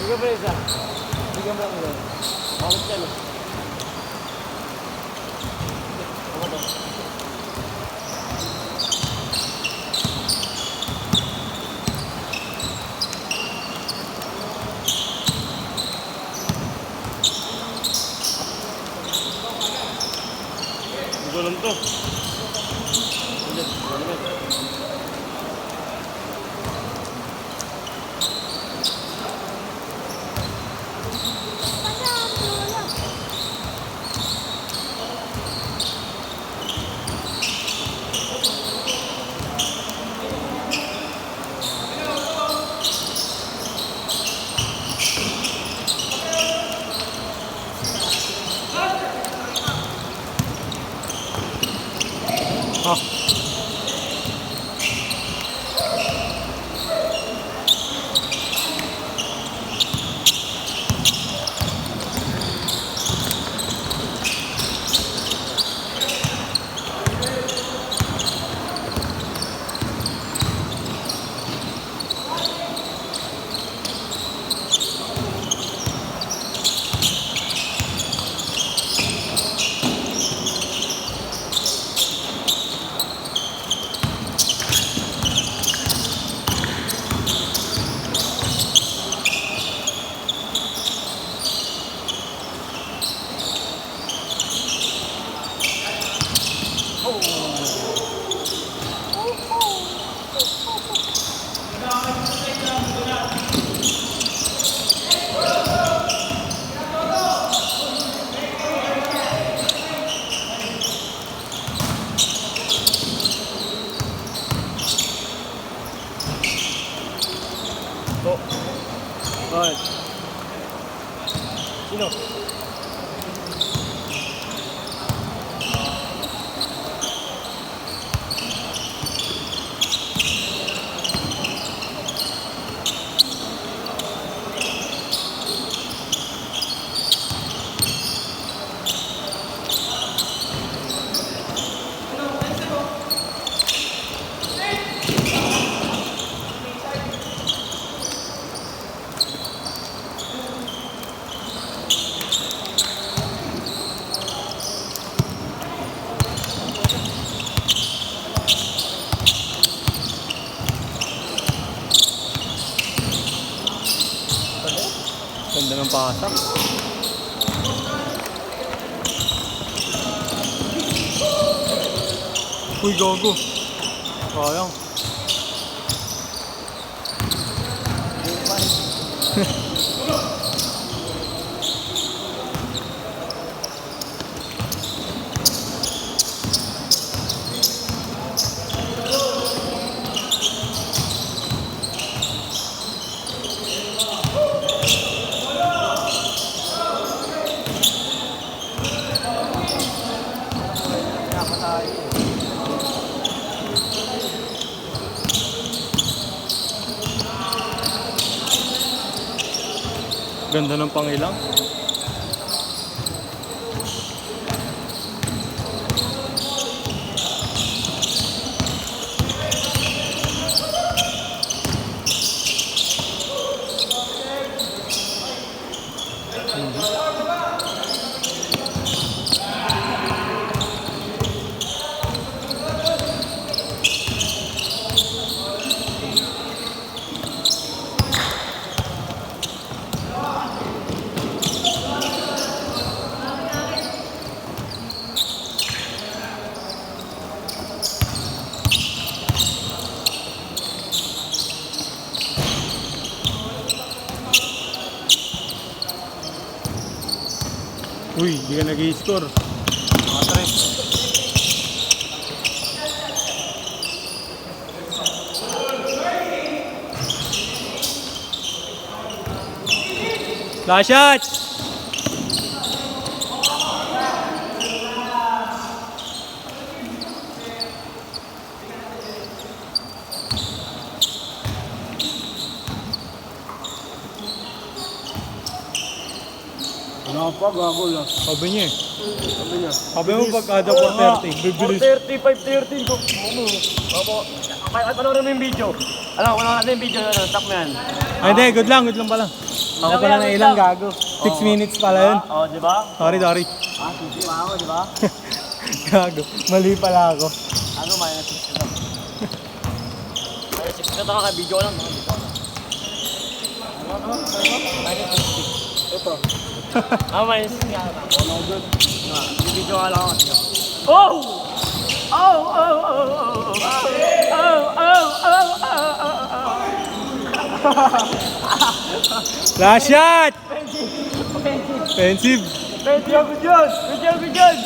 Bigyan mo isa. Bigyan mo lang isa. Bakit yan? Ako to. Gulong to. Ulit. Ulit. Ah. To. Bakit? Sino? Ganda ng pasak. Uy, gogo. Sayang. Ganda ng pangilang. Uy, di ka nag-i-score. Mga 3. Last shot! Wala pa, gago lang. Sabi niya eh. Sabi niya. Sabi mo pag kada 4:30. Bibilis. 4:30, 5:30 ko. Opo. Panoorin mo yung video. Alam, panoorin natin yung video na stock mo yan. Ay, hindi. Good lang pala. Ako pala na ilang gago. 6 minutes pala yun. Oo, di ba? Sorry. Sisi pa ako, di ba? Gago. Mali pala ako. Ano, minus 6 na to. Minus 6 na to, video ko lang. Ano? Minus 60. Ito. Minus 6 nga. Ano, good. Video ka lang ako. Oh! Last shot! Offensive. Video ko dyan!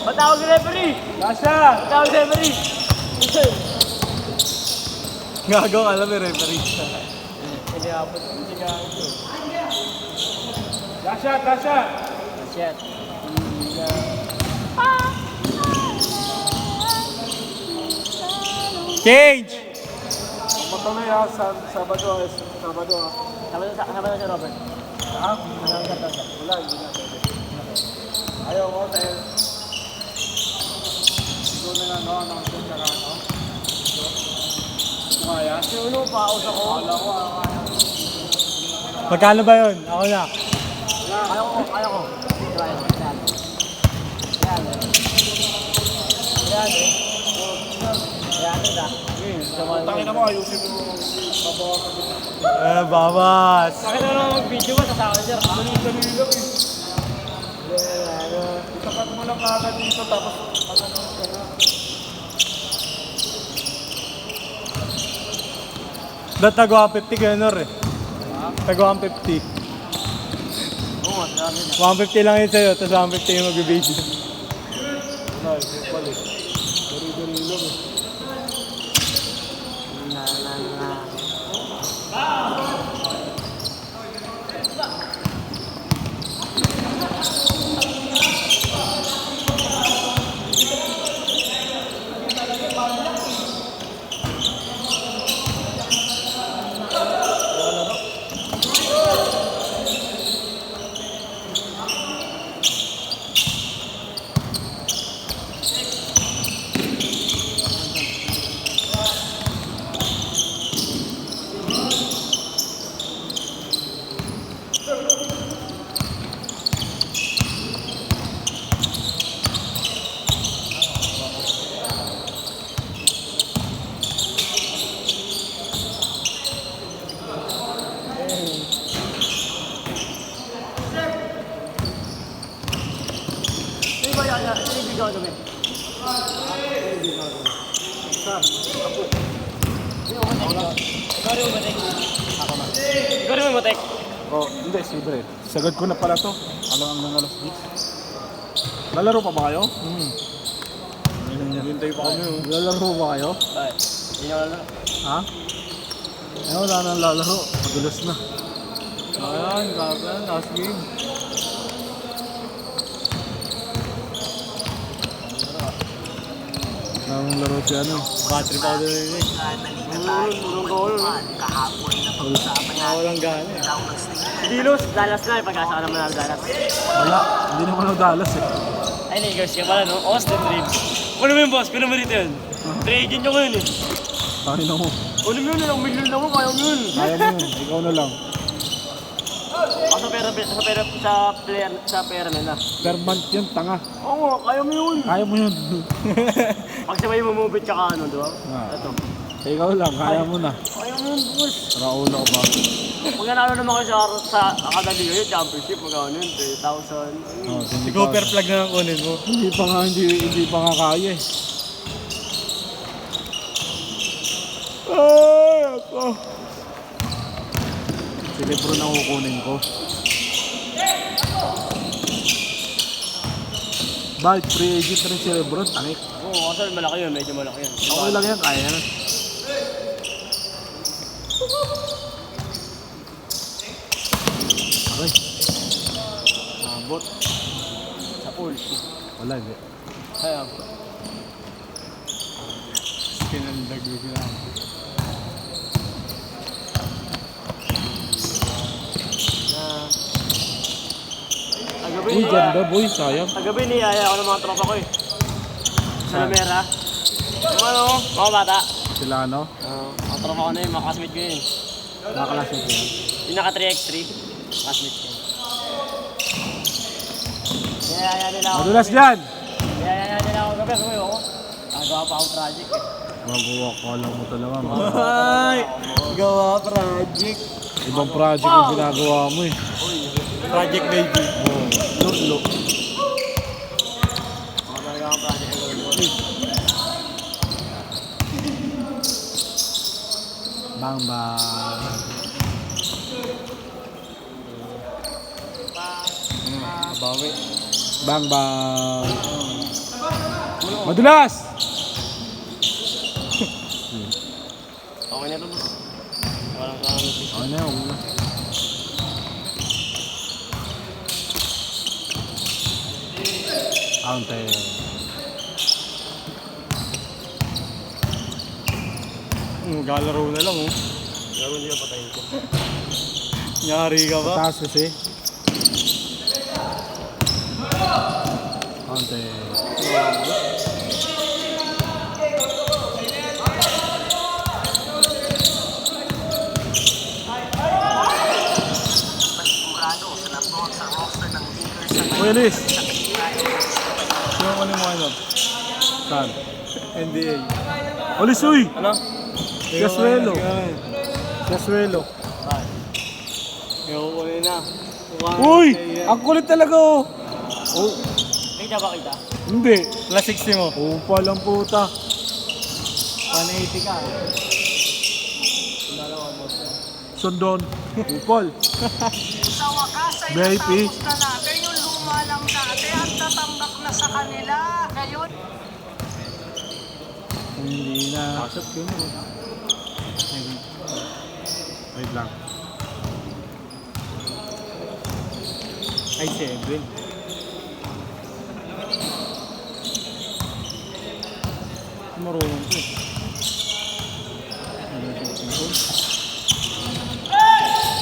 Patawag yung referee! Last shot! Patawag yung referee! Gago ka lang, may referee. Hindi ako po. Hindi ka ako. Last shot! Shit. Change! Matalo ya Sabado. Sabado si Robert. Ha? Sabado si Robert. Wala, hindi na pwede. Ayaw ko dahil doon na ano, announcement na ano. Kumaya. Sinuno pa ako sa ko. Wala ko, Magkano ba yun? Ako na. Kaya ko. Try. Yan. tangin na mo, ayusin mo. Babas. Bakit na naman mag-video ba? Sasakal sir. Dali lang eh. Itapat mo lang kagad dito tapos ano ka na. Dahil tagwa 50 kayo, Nor eh. Tagwa 150. Oo nga, sabi na. 150 lang yun sa'yo, tapos 150 yung mag-video. Wala, hindi pala eh. Dali lang eh. Sino ba yan? Sino yung video ko? Ikaw rin matek. Ako na. Ikaw rin matek. Oh, hindi, libre. Sagad ko na pala to. Alam ang alas 10. Lalaro pa ba kayo? Hintay pa kami. Lalaro pa ba kayo? Ay, hindi na lang. Ha? Eh, wala nang lalaro. Madulas na. Ayan, gago. Last game. Namang laro si ano. Battery pa ako din eh. Walang gana eh. Si Dilos, Dallas na. Pagkasa ka naman ng Dallas. Wala, hindi naman nagdalas eh. Ay, Lakers ka pala, no? Austin Reeves. Ano mo yun, boss? Kano mo rito yun? Free agent nyo ngayon eh. Tayo na mo. Ano mo yun? Ilang million na mo, kaya mo yun. Kaya mo yun, ikaw na lang. Sa pera nila. Per month yun, tanga. Oo, kaya mo yun. Kaya mo yun. Pag sabay mo move it tsaka ano, di ba? Ah. Ito. Ikaw lang, kaya mo na. Kaya mo yun, boss. Raulo ko ba? Pag nanalo naman kayo sa akadaliyo yun, championship, magkano yun, 3,000. Oh, Si Cooper plug na lang kunin mo. Hindi pa nga kaya eh. Ay, ako. Si Lebron na kukunin ko. Bakit free agent rin si Lebron? Tangik. Oo, kasi malaki yun, medyo malaki yun. Okay lang yan, kaya yan. Aray. Abot. Sa pool. Wala, hindi. Kaya, Pinandag ko na. Kagabi Uy, ganda boy, sayang. Kagabi niyaya ako ng mga tropa ko eh. Sa Lamera. Yung ano, mga bata. Sila ano? Mga tropa ko na yun, mga classmate ko yun. Nakaklasin ko yan. Yung naka 3x3. Classmates ko. Yaya nila ako. Madulas dyan. Yaya nila ako gabi. Kuya ako. Nagawa pa akong project eh. Magawa ko lang mo talaga. Ay! Gawa project. Ibang project yung ginagawa mo eh. Project baby. Look. Magawa akong project ko. Bang. Bawi. Bang. Madulas! Okay na ito. Walang kakamit. Ano na yun? Ante. Galaro na lang oh. Pero hindi ka patayin ko. Nyari ka ba? Taas kasi. Ante. Uy, Liz. Sino ko ni mo ano? Saan? NBA. Olis, uy! Ano? Casuelo. Casuelo. Ikaw ko na. Uy! Ang kulit talaga oh! Oh, Kita ba kita? hindi. Plus 60 mo. Oo pa lang puta. 180 ka. Sundon. Upol. Sa wakas ay Baby. natapos na natin yung luma lang dati at tatanggap na sa kanila. Ngayon, Hindi na. Asap ko yun. Wait lang. Ay, 7. Marunong ko.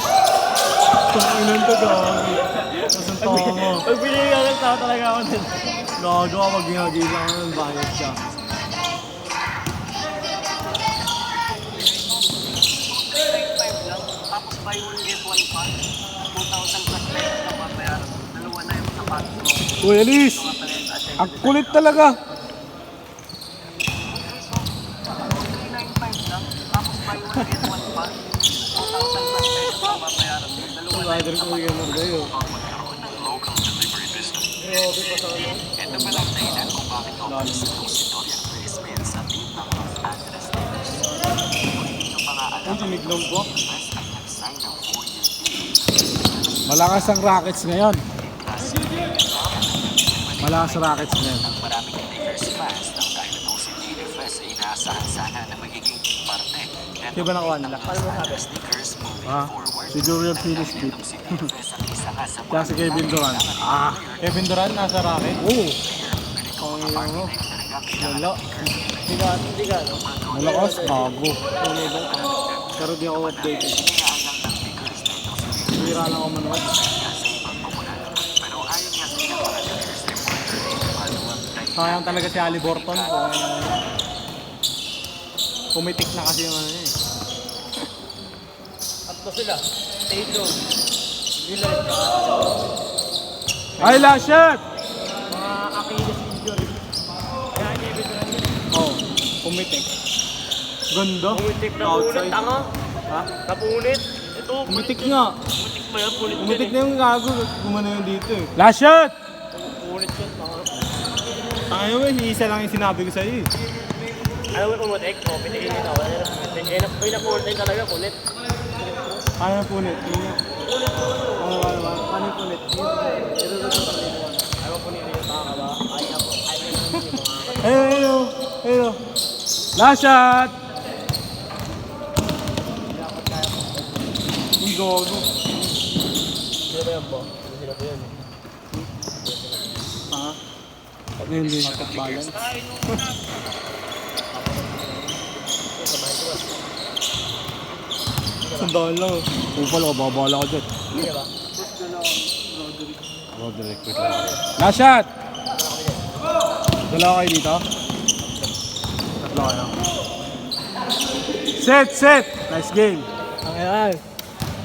Itong inan to gagi. Nasaan tao mo? Pag binili ka ng tao talaga ako din. Gago ka pag ginagila ka ng bayad ka. tapos buy one get one pa. 2,000 plus pesos na babayaran. Dalawa na yung sapatos mo. Uy, Alice! Ang kulit talaga. 395 lang. Tapos buy one get one pa. 2,000 plus pesos na babayaran. Dalawa na Rider ko yung gamer kayo. Ito pa lang dahilan kung bakit umalis itong si Dorian Brisbane sa team ng Los Angeles Lakers. Hindi nyo pa nga alam Ang tiniglong ko. West ay nag-sign ng 4-year deal. Malakas ang Rockets ngayon. Malakas ang Rockets ngayon. Ang maraming Lakers fans ng dahil itong si David West ay inaasahan sana na magiging parte. Di ba nakuha nila? Lakers moving Ha? forward. Si Dorian Phillips-Pitt. Si David West ang isa nga sa Kaya si Kevin Durant. Ah! Kevin Durant nasa Rocket. Oo! Ang iyong mo. Wala. Hindi ka, no? Malakas, bago. Pero di ako updated. Bira lang ako manood. Sayang talaga si Ali Borton. Pumitik na kasi yung ano niya eh. Tatlo sila. Tatum. Lillard. Ay, last shot! Mga Achilles injury. Kaya Kevin Durant yun. Oo. Pumitik. Ganda. Pumitik na punit, Outside. tanga. Ha? Napunit. Ito, Pumitik nga. pumitik ba yan? Punit Pumitik na yung gago. Gumano yung dito eh. Last shot! Punit yun, tanga. Ayaw eh. Isa lang yung sinabi ko sa'yo eh. Alam mo yung pumitik? O, pinikin nila. Wala na pumitik. Eh, napunit talaga, punit. Ano yung punit? Ano? Ano yung punit? Ayaw punit yung tanga ba? Ayaw na yung mga... Ayun. Last shot! Ang gago. Sino ba yan po? Sino ba yan? Ha? Hindi. Balance. Sandaan lang. Upal ko, babala ko dyan. Hindi ka ba? Roderick, wait lang. Last shot! Dalawa kayo dito? Tatlo kayo. Set! Nice game. Ang yan.